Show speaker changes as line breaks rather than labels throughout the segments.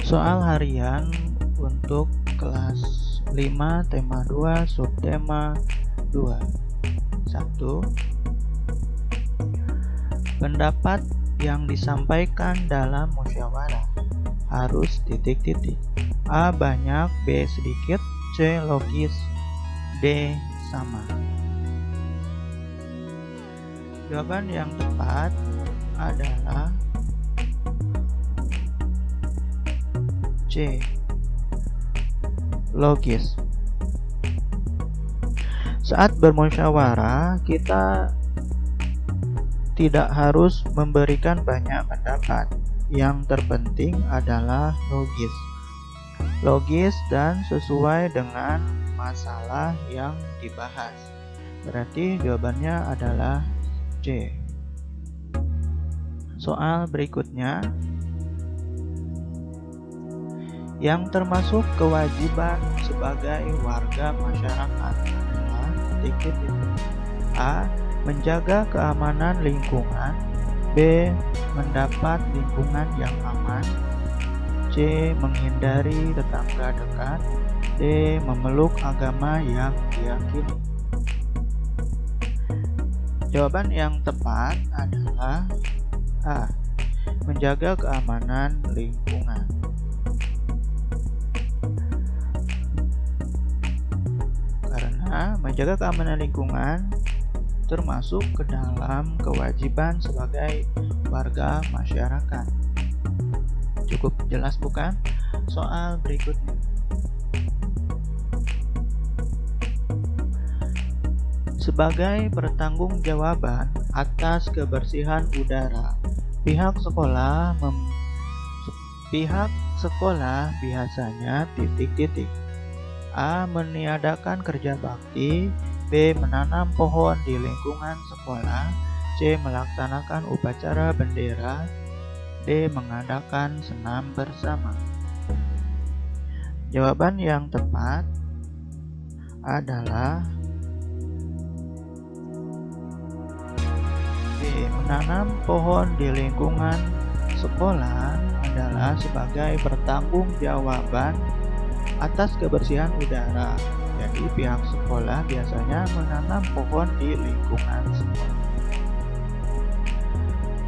Soal harian untuk kelas 5 tema 2 subtema 2. 1. Pendapat yang disampaikan dalam musyawarah harus titik-titik. A banyak, B sedikit, C logis, D sama. Jawaban yang tepat adalah C, logis. Saat bermusyawarah, kita tidak harus memberikan banyak pendapat. Yang terpenting adalah logis. Logis dan sesuai dengan masalah yang dibahas. Berarti jawabannya adalah C. Soal berikutnya, yang termasuk kewajiban sebagai warga masyarakat adalah titik-titik. A. Menjaga keamanan lingkungan. B. Mendapat lingkungan yang aman. C. Menghindari tetangga dekat. D. Memeluk agama yang diyakini. Jawaban yang tepat adalah A. Menjaga keamanan lingkungan. Karena menjaga keamanan lingkungan termasuk ke dalam kewajiban sebagai warga masyarakat. Cukup jelas bukan? Soal berikutnya. Sebagai pertanggungjawaban atas kebersihan udara, pihak sekolah biasanya titik-titik. A. Meniadakan kerja bakti. B. Menanam pohon di lingkungan sekolah. C. Melaksanakan upacara bendera. D. Mengadakan senam bersama. Jawaban yang tepat adalah B. Menanam pohon di lingkungan sekolah adalah sebagai pertanggungjawaban atas kebersihan udara. Jadi pihak sekolah biasanya menanam pohon di lingkungan sekolah.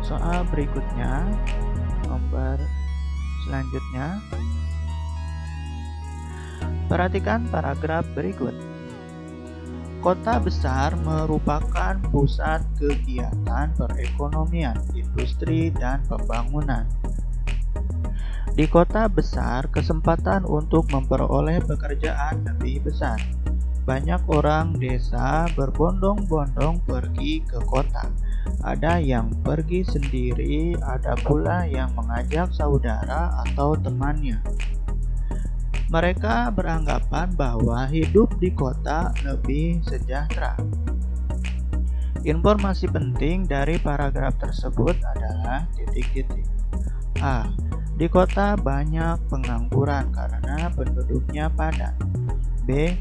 Soal berikutnya, nomor selanjutnya. Perhatikan paragraf berikut. Kota besar merupakan pusat kegiatan perekonomian, industri, dan pembangunan. Di kota besar, kesempatan untuk memperoleh pekerjaan lebih besar. Banyak orang desa berbondong-bondong pergi ke kota. Ada yang pergi sendiri, ada pula yang mengajak saudara atau temannya. Mereka beranggapan bahwa hidup di kota lebih sejahtera. Informasi penting dari paragraf tersebut adalah titik-titik. A. Di kota banyak pengangguran karena penduduknya padat. B.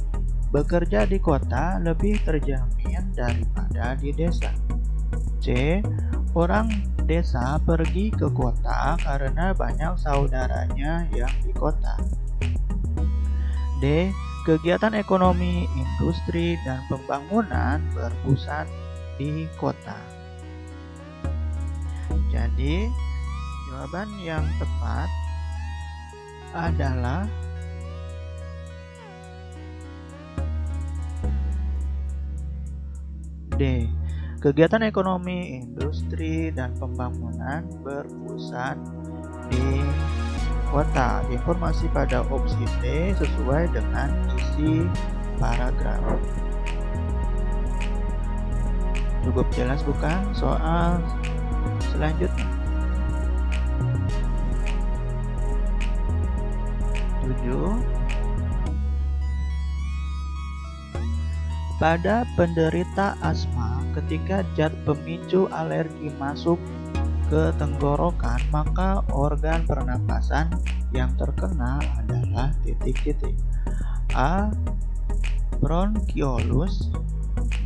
Bekerja di kota lebih terjamin daripada di desa. C. Orang desa pergi ke kota karena banyak saudaranya yang di kota. D. Kegiatan ekonomi, industri, dan pembangunan berpusat di kota. Jadi, jawaban yang tepat adalah D. Kegiatan ekonomi, industri, dan pembangunan berpusat di kota. Informasi pada opsi D sesuai dengan isi paragraf. Cukup jelas bukan? Soal selanjutnya. 7. Pada penderita asma, ketika zat pemicu alergi masuk ke tenggorokan, maka organ pernapasan yang terkena adalah titik-titik. A. Bronkiolus.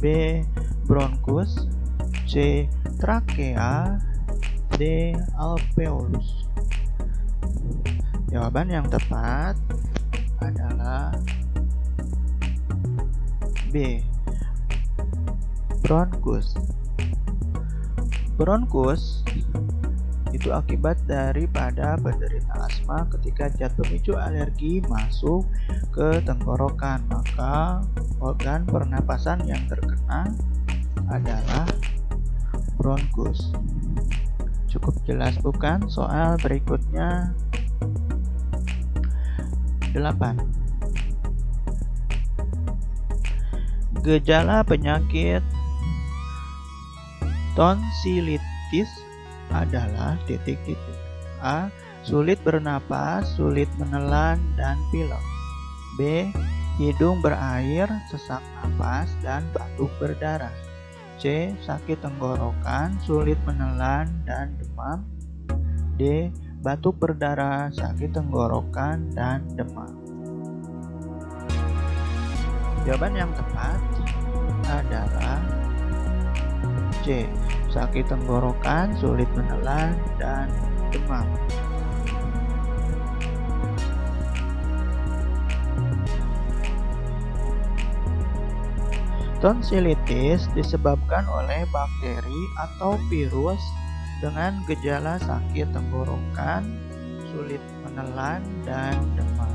B. Bronkus. C. Trakea. D. Alveolus. Jawaban yang tepat adalah B. Bronkus. Bronkus itu akibat daripada penderita asma ketika zat pemicu alergi masuk ke tenggorokan, maka organ pernapasan yang terkena adalah bronkus. Cukup jelas bukan? Soal berikutnya 8. Gejala penyakit tonsilitis adalah titik-titik. A. Sulit bernapas, sulit menelan, dan pilek. B. Hidung berair, sesak napas, dan batuk berdarah. C. Sakit tenggorokan, sulit menelan, dan demam. D. Batuk berdarah, sakit tenggorokan, dan demam. Jawaban yang tepat adalah C. Sakit tenggorokan, sulit menelan, dan demam. Tonsilitis disebabkan oleh bakteri atau virus dengan gejala sakit tenggorokan, sulit menelan, dan demam.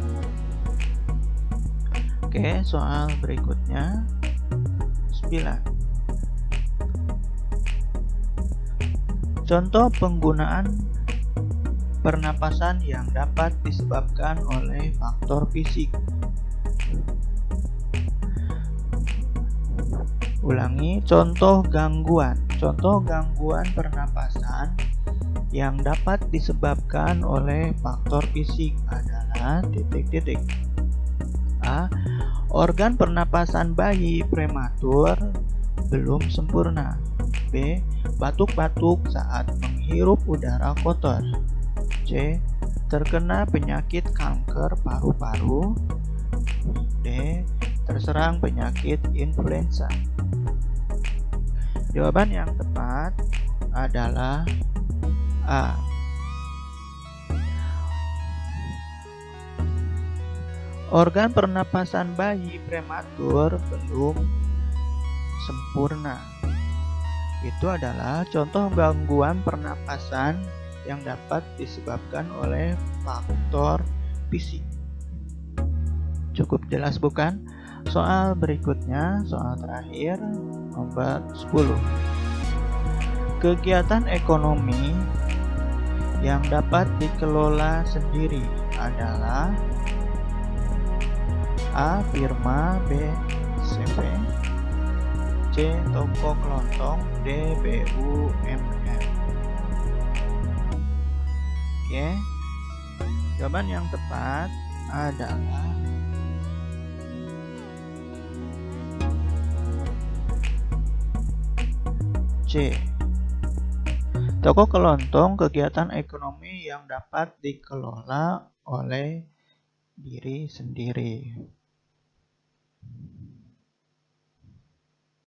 Oke, soal berikutnya 9. Contoh penggunaan pernapasan yang dapat disebabkan oleh faktor fisik. Ulangi, contoh gangguan. Contoh gangguan pernapasan yang dapat disebabkan oleh faktor fisik adalah titik-titik. A. Organ pernapasan bayi prematur belum sempurna. B. Batuk-batuk saat menghirup udara kotor. C. Terkena penyakit kanker paru-paru. D. Terserang penyakit influenza. Jawaban yang tepat adalah A. Organ pernapasan bayi prematur belum sempurna. Itu adalah contoh gangguan pernapasan yang dapat disebabkan oleh faktor fisik. Cukup jelas bukan? Soal berikutnya, soal terakhir, nomor 10. Kegiatan ekonomi yang dapat dikelola sendiri adalah A. Firma. B. CV. C. Toko kelontong. D. BUMN. Oke, jawaban yang tepat adalah C. Toko kelontong kegiatan ekonomi yang dapat dikelola oleh diri sendiri.